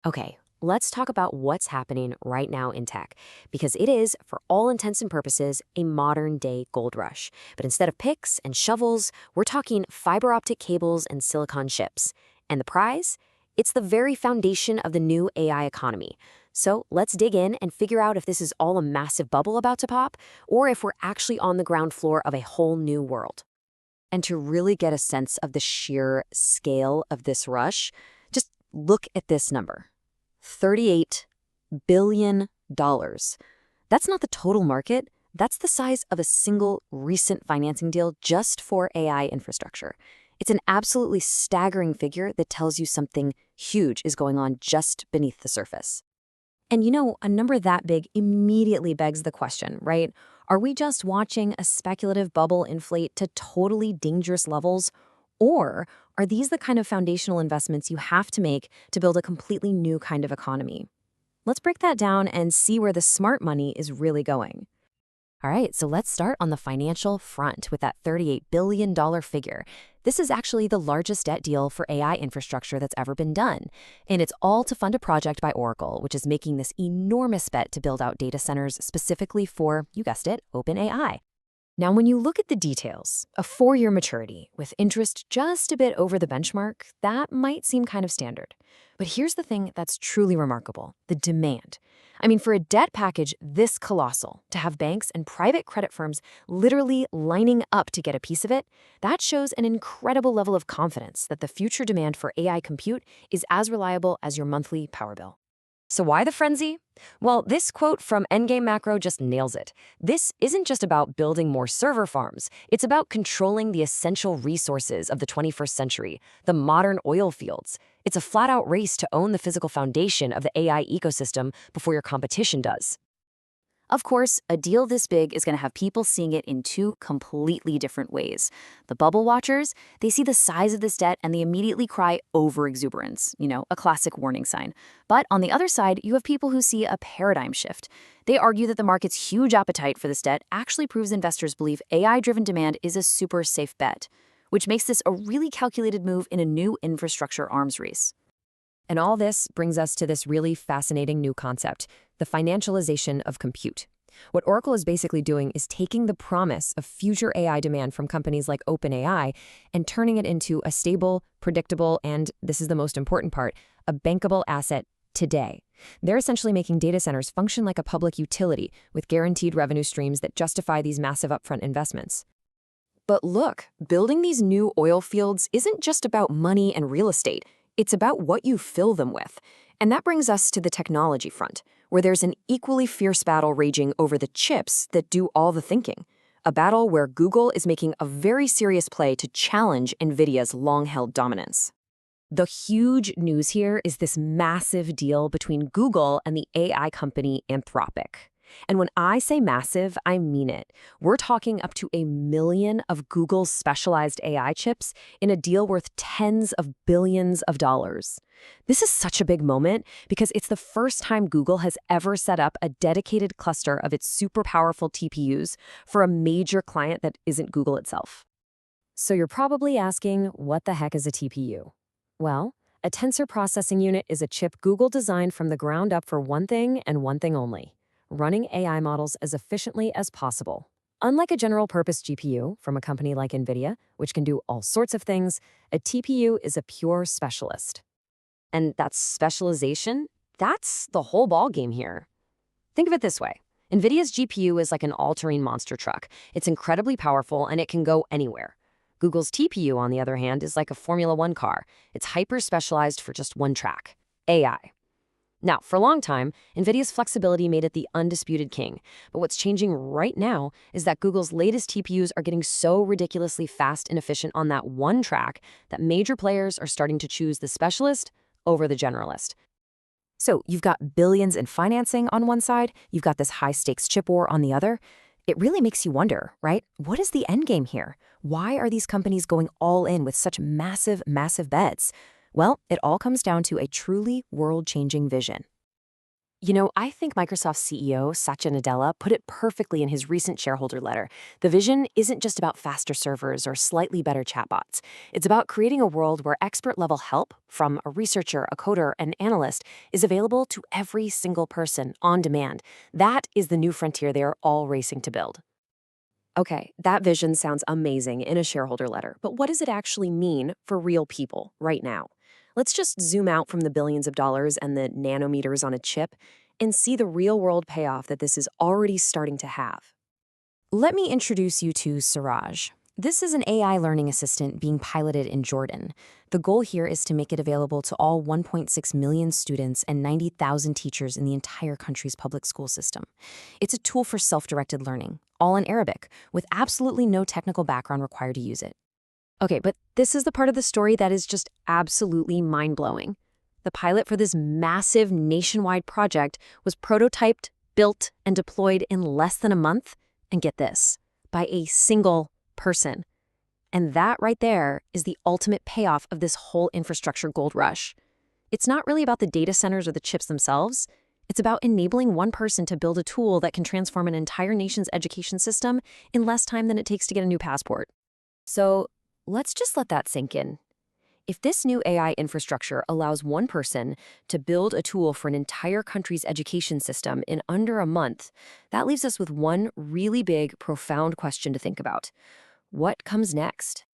Okay, let's talk about what's happening right now in tech, because it is, for all intents and purposes, a modern day gold rush. But instead of picks and shovels, we're talking fiber optic cables and silicon chips. And the prize? It's the very foundation of the new AI economy. So let's dig in and figure out if this is all a massive bubble about to pop, or if we're actually on the ground floor of a whole new world. And to really get a sense of the sheer scale of this rush, just look at this number. $38 billion. That's not the total market. That's the size of a single recent financing deal just for AI infrastructure. It's an absolutely staggering figure that tells you something huge is going on just beneath the surface. And a number that big immediately begs the question, right? Are we just watching a speculative bubble inflate to totally dangerous levels? Or are these the kind of foundational investments you have to make to build a completely new kind of economy? Let's break that down and see where the smart money is really going. All right, so let's start on the financial front with that $38 billion figure. This is actually the largest debt deal for AI infrastructure that's ever been done. And it's all to fund a project by Oracle, which is making this enormous bet to build out data centers specifically for, you guessed it, OpenAI. Now, when you look at the details, a 4-year maturity with interest just a bit over the benchmark, that might seem kind of standard. But here's the thing that's truly remarkable, the demand. I mean, for a debt package this colossal, to have banks and private credit firms literally lining up to get a piece of it, that shows an incredible level of confidence that the future demand for AI compute is as reliable as your monthly power bill. So why the frenzy? Well, this quote from Endgame Macro just nails it. This isn't just about building more server farms. It's about controlling the essential resources of the 21st century, the modern oil fields. It's a flat-out race to own the physical foundation of the AI ecosystem before your competition does. Of course, a deal this big is going to have people seeing it in two completely different ways. The bubble watchers, they see the size of this debt and they immediately cry overexuberance, a classic warning sign. But on the other side, you have people who see a paradigm shift. They argue that the market's huge appetite for this debt actually proves investors believe AI-driven demand is a super safe bet, which makes this a really calculated move in a new infrastructure arms race. And all this brings us to this really fascinating new concept, the financialization of compute. What Oracle is basically doing is taking the promise of future AI demand from companies like OpenAI and turning it into a stable, predictable, and, this is the most important part, a bankable asset today. They're essentially making data centers function like a public utility with guaranteed revenue streams that justify these massive upfront investments. But look, building these new oil fields isn't just about money and real estate. It's about what you fill them with. And that brings us to the technology front, where there's an equally fierce battle raging over the chips that do all the thinking. A battle where Google is making a very serious play to challenge NVIDIA's long-held dominance. The huge news here is this massive deal between Google and the AI company Anthropic. And when I say massive, I mean it. We're talking up to 1 million of Google's specialized AI chips in a deal worth tens of billions of dollars. This is such a big moment because it's the first time Google has ever set up a dedicated cluster of its super powerful TPUs for a major client that isn't Google itself. So you're probably asking, what the heck is a TPU? Well, a Tensor Processing Unit is a chip Google designed from the ground up for one thing and one thing only: running AI models as efficiently as possible. Unlike a general-purpose GPU from a company like NVIDIA, which can do all sorts of things, a TPU is a pure specialist. And that specialization, that's the whole ballgame here. Think of it this way. NVIDIA's GPU is like an all-terrain monster truck. It's incredibly powerful and it can go anywhere. Google's TPU, on the other hand, is like a Formula One car. It's hyper-specialized for just one track: AI. Now, for a long time, NVIDIA's flexibility made it the undisputed king. But what's changing right now is that Google's latest TPUs are getting so ridiculously fast and efficient on that one track that major players are starting to choose the specialist over the generalist. So you've got billions in financing on one side, you've got this high-stakes chip war on the other. It really makes you wonder, right? What is the end game here? Why are these companies going all in with such massive, massive bets? Well, it all comes down to a truly world-changing vision. I think Microsoft CEO Satya Nadella put it perfectly in his recent shareholder letter. The vision isn't just about faster servers or slightly better chatbots. It's about creating a world where expert level help from a researcher, a coder, an analyst is available to every single person on demand. That is the new frontier they are all racing to build. Okay, that vision sounds amazing in a shareholder letter, but what does it actually mean for real people right now? Let's just zoom out from the billions of dollars and the nanometers on a chip and see the real world payoff that this is already starting to have. Let me introduce you to Siraj. This is an AI learning assistant being piloted in Jordan. The goal here is to make it available to all 1.6 million students and 90,000 teachers in the entire country's public school system. It's a tool for self-directed learning, all in Arabic, with absolutely no technical background required to use it. Okay, but this is the part of the story that is just absolutely mind-blowing. The pilot for this massive nationwide project was prototyped, built, and deployed in less than a month, and get this, by a single person. And that right there is the ultimate payoff of this whole infrastructure gold rush. It's not really about the data centers or the chips themselves. It's about enabling one person to build a tool that can transform an entire nation's education system in less time than it takes to get a new passport. So let's just let that sink in. If this new AI infrastructure allows one person to build a tool for an entire country's education system in under a month, that leaves us with one really big, profound question to think about. What comes next?